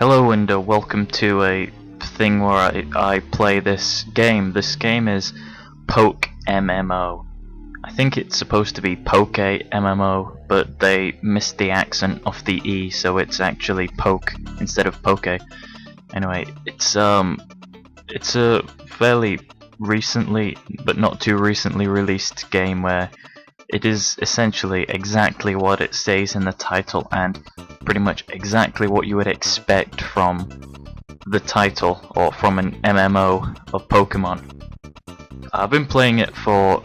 Hello and welcome to a thing where I play this game. This game is PokeMMO. I think it's supposed to be PokeMMO, but they missed the accent off the E, so it's actually Poke instead of Poke. Anyway, it's a fairly recently, but not too recently released game where it is essentially exactly what it says in the title and pretty much exactly what you would expect from the title or from an MMO of Pokemon. I've been playing it for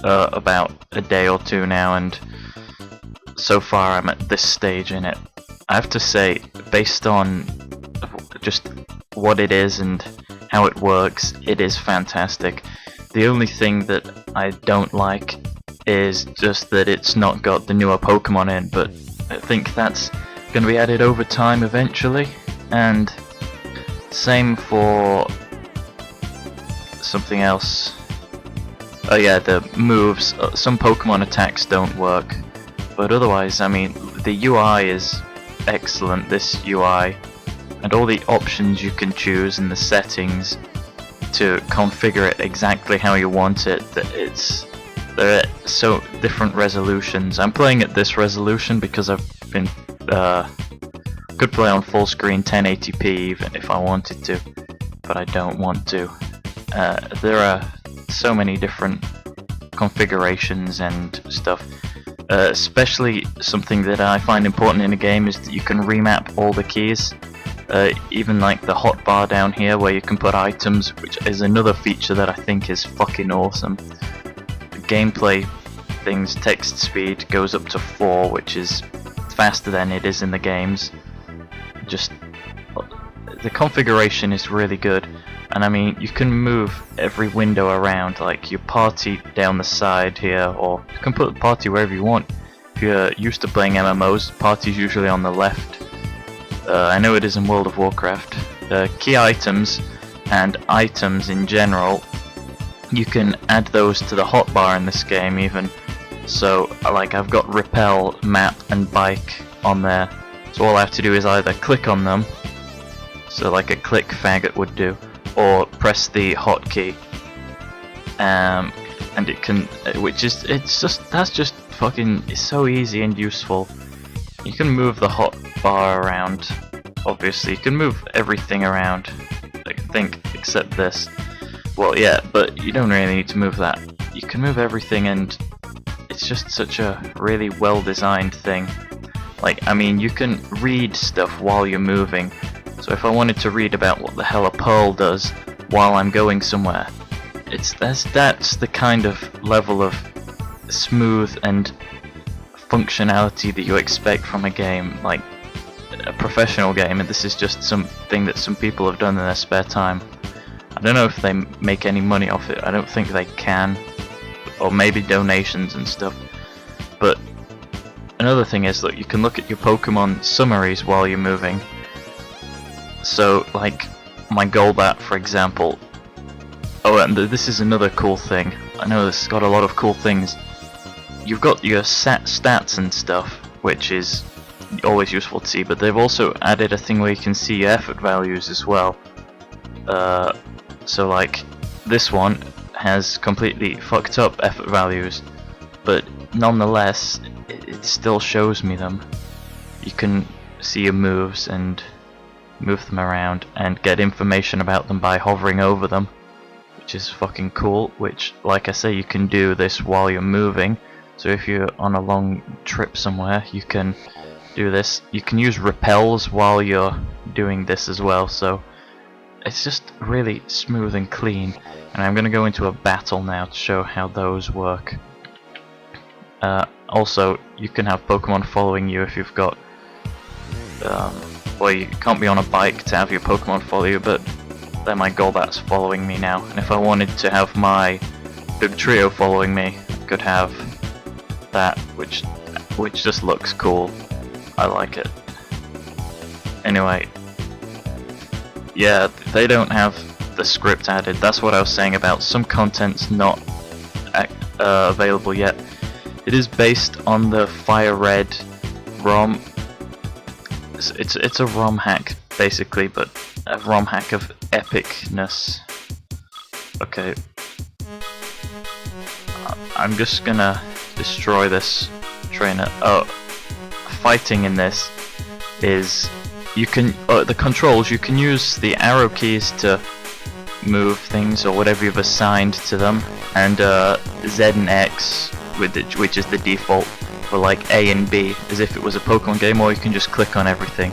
about a day or two now, and so far I'm at this stage in it. I have to say, based on just what it is and how it works, it is fantastic. The only thing that I don't like is just that it's not got the newer Pokemon in, but I think that's going to be added over time eventually. And same for something else. Oh yeah, the moves. Some Pokemon attacks don't work, but otherwise, I mean, the UI is excellent, this UI, and all the options you can choose in the settings to configure it exactly how you want it. They're at so different resolutions. I'm playing at this resolution because I've been could play on full screen 1080p even if I wanted to, but I don't want to. There are so many different configurations and stuff. Especially something that I find important in a game is that you can remap all the keys. Even like the hotbar down here where you can put items, which is another feature that I think is fucking awesome. Gameplay things, text speed goes up to 4, which is faster than it is in the games. Just the configuration is really good, and I mean, you can move every window around, like your party down the side here, or you can put the party wherever you want. If you're used to playing MMOs, party's usually on the left. I know it is in World of Warcraft. Key items and items in general, you can add those to the hotbar in this game even. So like I've got repel, map and bike on there, so all I have to do is either click on them, so like a click faggot would do, or press the hotkey, and it can, that's just fucking, it's so easy and useful. You can move the hotbar around, obviously you can move everything around, I think, except this. Well, yeah, but you don't really need to move that. You can move everything, and it's just such a really well-designed thing. Like, I mean, you can read stuff while you're moving. So if I wanted to read about what the hell a pearl does while I'm going somewhere, that's the kind of level of smooth and functionality that you expect from a game, like a professional game, and this is just something that some people have done in their spare time. I don't know if they make any money off it. I don't think they can, or maybe donations and stuff. But another thing is that you can look at your Pokemon summaries while you're moving. So like my Golbat, for example. Oh, and this is another cool thing. I know this has got a lot of cool things. You've got your stats and stuff, which is always useful to see, but they've also added a thing where you can see your effort values as well. So like this one has completely fucked up effort values, but nonetheless it still shows me them. You can see your moves and move them around and get information about them by hovering over them, which is fucking cool. Which, like I say, you can do this while you're moving. So if you're on a long trip somewhere, you can do this. You can use repels while you're doing this as well, so it's just really smooth and clean. And I'm going to go into a battle now to show how those work. Also, you can have Pokemon following you if you've got well, you can't be on a bike to have your Pokemon follow you, but then my Golbat's following me now, and if I wanted to have my big trio following me, I could have that, which just looks cool. I like it. Anyway, yeah, they don't have the script added. That's what I was saying about some content's not available yet. It is based on the Fire Red ROM, it's a ROM hack basically, but a ROM hack of epicness. Okay, I'm just gonna destroy this trainer. Oh, fighting in this is you can the controls. You can use the arrow keys to move things or whatever you've assigned to them, and Z and X, which is the default for like A and B, as if it was a Pokemon game, or you can just click on everything.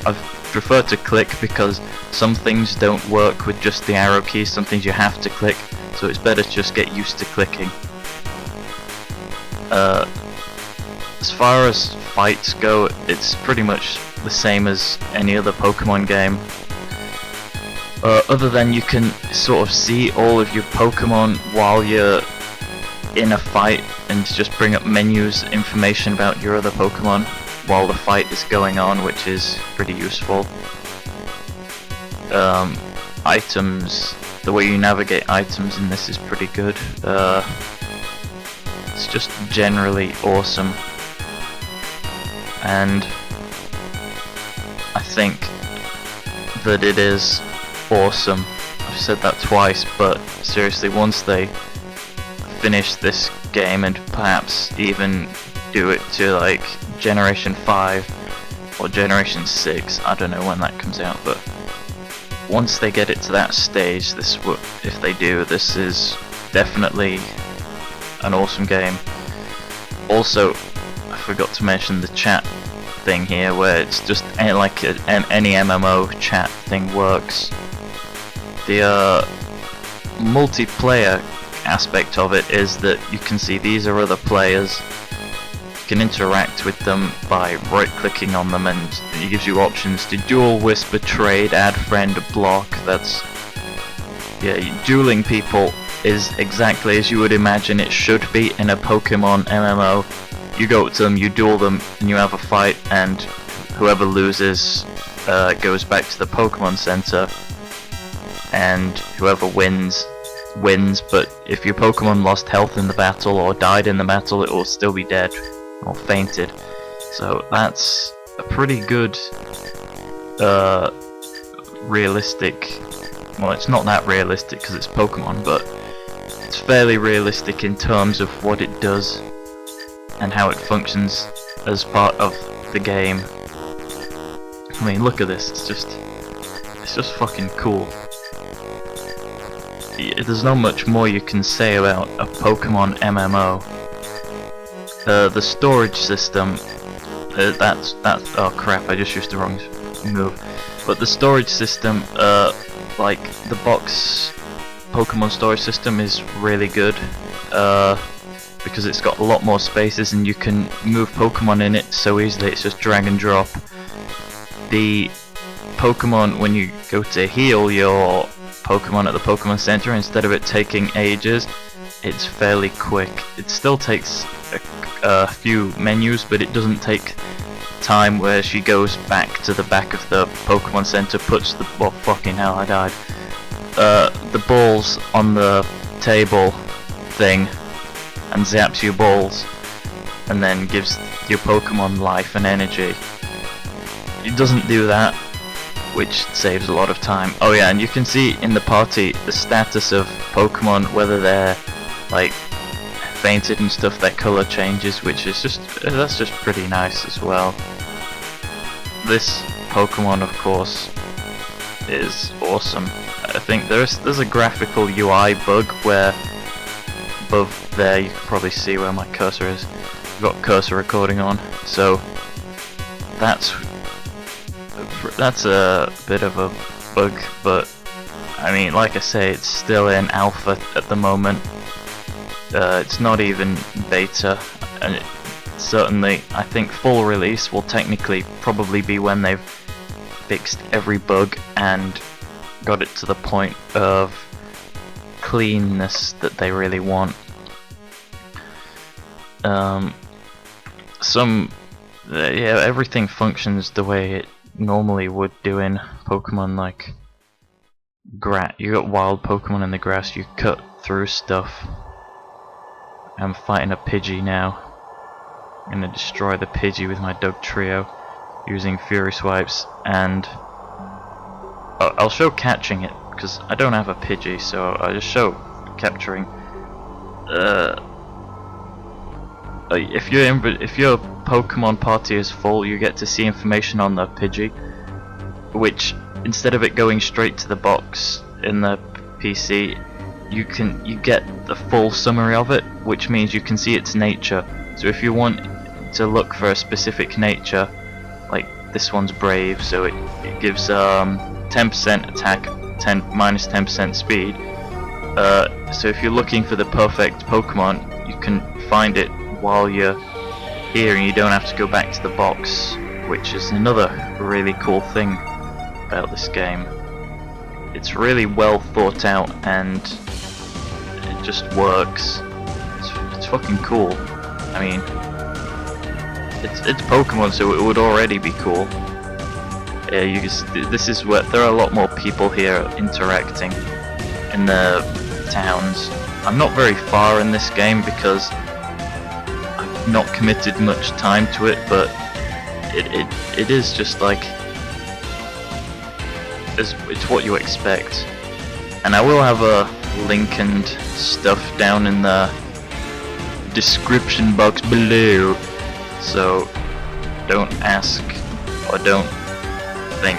I prefer to click because some things don't work with just the arrow keys, some things you have to click, so it's better to just get used to clicking. As far as fights go, it's pretty much the same as any other Pokemon game. Other than you can sort of see all of your Pokemon while you're in a fight and just bring up menus, information about your other Pokemon while the fight is going on, which is pretty useful. Items, the way you navigate items in this is pretty good. It's just generally awesome, and I think that it is awesome. I've said that twice, but seriously, once they finish this game and perhaps even do it to like Generation 5 or Generation 6, I don't know when that comes out, but once they get it to that stage, if they do, this is definitely an awesome game. Also, I forgot to mention the chat thing here, where it's just like any MMO chat thing works. The multiplayer aspect of it is that you can see these are other players. You can interact with them by right-clicking on them, and it gives you options to duel, whisper, trade, add friend, block. That's dueling people is exactly as you would imagine it should be in a Pokemon MMO. You go to them, you duel them, and you have a fight, and whoever loses goes back to the Pokemon Center, and whoever wins, but if your Pokemon lost health in the battle or died in the battle, it will still be dead or fainted. So that's a pretty good realistic, well, it's not that realistic because it's Pokemon, but it's fairly realistic in terms of what it does and how it functions as part of the game. I mean, look at this, it's just fucking cool. There's not much more you can say about a Pokemon MMO. The storage system, that's oh crap, I just used the wrong move. But the storage system, like the box Pokemon storage system, is really good because it's got a lot more spaces and you can move Pokemon in it so easily. It's just drag and drop. The Pokemon, when you go to heal your Pokemon at the Pokemon Center, instead of it taking ages, it's fairly quick. It still takes a few menus, but it doesn't take time where she goes back to the back of the Pokemon Center, puts the oh fucking hell, I died. The balls on the table thing and zaps your balls and then gives your Pokemon life and energy. It doesn't do that, which saves a lot of time. Oh yeah, and you can see in the party the status of Pokemon, whether they're like fainted and stuff, their color changes, which is that's just pretty nice as well. This Pokemon, of course, is awesome. I think there's a graphical UI bug where above there you can probably see where my cursor is. I've got cursor recording on, so that's a bit of a bug, but I mean, like I say, it's still in alpha at the moment. It's not even beta, and certainly I think full release will technically probably be when they've fixed every bug and got it to the point of cleanness that they really want. Everything functions the way it normally would do in Pokemon, like you got wild Pokemon in the grass, you cut through stuff. I'm fighting a Pidgey now. I'm gonna destroy the Pidgey with my Dug Trio. using Fury Swipes, and I'll show catching it because I don't have a Pidgey, so I'll just show capturing. If your Pokemon party is full, you get to see information on the Pidgey, which instead of it going straight to the box in the PC, you get the full summary of it, which means you can see its nature. So if you want to look for a specific nature, like this one's brave, so it gives 10% attack, minus 10% speed. So if you're looking for the perfect Pokemon, you can find it while you're here, and you don't have to go back to the box, which is another really cool thing about this game. It's really well thought out, and it just works. It's fucking cool. I mean, it's Pokemon, so it would already be cool. This is where there are a lot more people here interacting in the towns. I'm not very far in this game because I've not committed much time to it, but it is just like it's what you expect. And I will have a link and stuff down in the description box below, so don't ask or don't think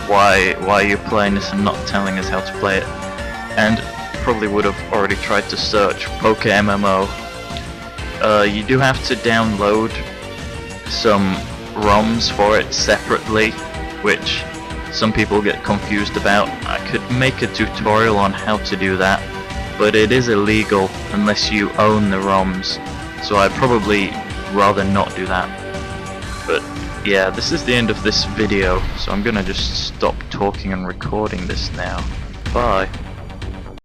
why you're playing this and not telling us how to play it. And you probably would have already tried to search PokeMMO. You do have to download some ROMs for it separately, which some people get confused about. I could make a tutorial on how to do that, but it is illegal unless you own the ROMs, so I'd probably rather not do that. But yeah, this is the end of this video, so I'm gonna just stop talking and recording this now. Bye.